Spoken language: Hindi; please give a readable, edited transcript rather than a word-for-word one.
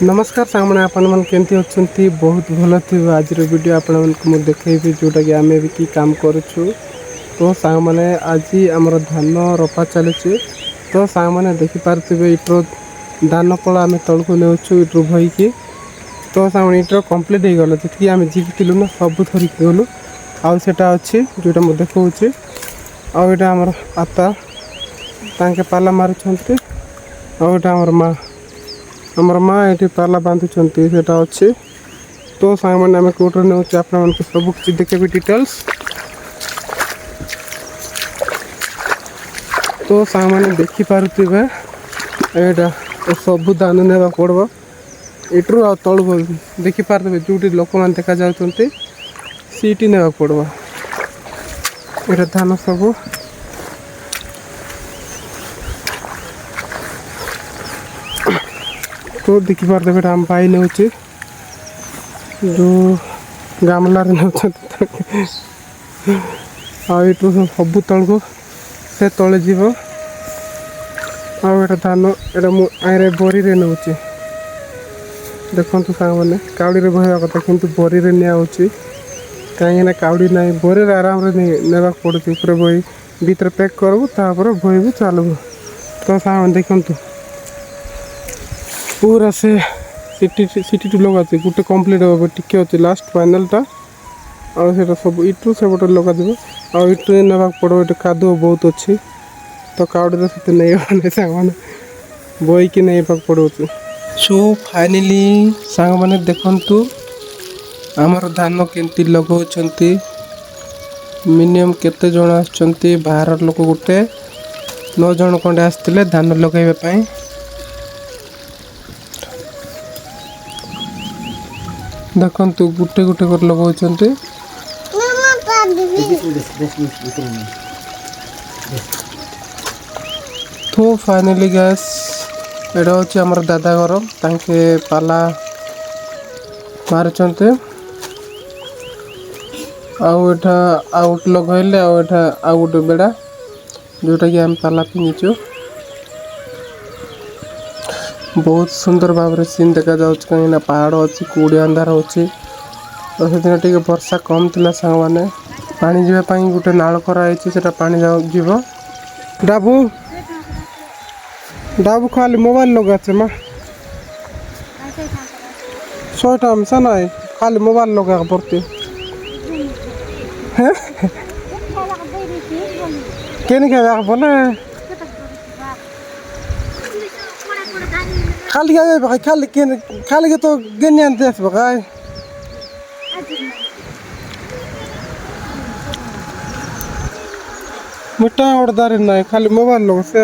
नमस्कार सांगने आपण केमती अच्छी बहुत भल थी आज वीडियो आपण को देखेबी जोटा कि आम भी काम करुचु। तो सांग मैंने आज आमर धान रोपा चली तो सांग मैंने देखिपे इट्रो धान कल आम तलू नेचु इट्रु भईकी। तो सांग इट्र कम्प्लीट हो गला जी आम जीतलु ना सब धरिक गलु आटा अच्छी जोटा मुझे देखा आटा आमर आता तांके पाला मारुंट आटा आमर माँ आमर माँ ये पाला बांधुंट से अच्छे। तो सांग मैंने आम कौटे नौ आप सब किसी देखे डिटेल्स। तो सांग मैंने देखिपे यहाँ सब दान ने पड़ो इट्रु आ तलू देखिपे जो लोक मैंने देखा जाती सीटी ने पड़ो ये धान सब तो देखिपे आम भाई नौ जो गामलार नौ आठू सब तलू से तले जीव आटा धान ये बरी रे नौ देखु सांग मैंने काउड़ी बहवा कथा कि बरी रे नि कहीं काउड़ी ना बरी आराम ने पड़े ऊपर बही भीतर पैक करबू तापर बहबू चलबू। तो सांग देखु पूरा से सीटी टू लगा गोटे कम्प्लीट हम टी अच्छे लास्ट फाइनालटा आटा सब इट्रु से बटे लगा इट्रु ना पड़ो ये कादुआ बहुत अच्छी। तो काउड़ी से नहीं सांग मैंने बही की नहीं पड़ो। सो फाइनली सांग मैंने देखु आमर धान केमती लगाउछंती मिनिमम केते जण आछंती बाहर लोक गोटे 9 जण खंडे आसतिले धान लगाइबा पई। देखंतु गुटे गुटे कर लगाउछंती। तो फाइनली गैस एटा होची हमर दादा घर तांके पाला मारचंते आउटा आउट लगैले आउटा आउट बेड़ा जोटा कि हम पाला पिनिचु बहुत सुंदर भाव सीन देखा जा कहीं पहाड़ अच्छी कूड़े अंधार अच्छी। तो से टे वर्षा कम थिला सांग मैंने पानी जावाई गोटे नाल कराई से पानी जीव डाबू डाबू खाली मोबाइल लगा माँ 100 टाइम सा ना खाली मोबाइल लगा पड़ती केनी क्या बोले खाली क्या खाली खाली के तो गन्यान देश बकाय मिट्टा उड़दार ना खाली मोबाइल लोग से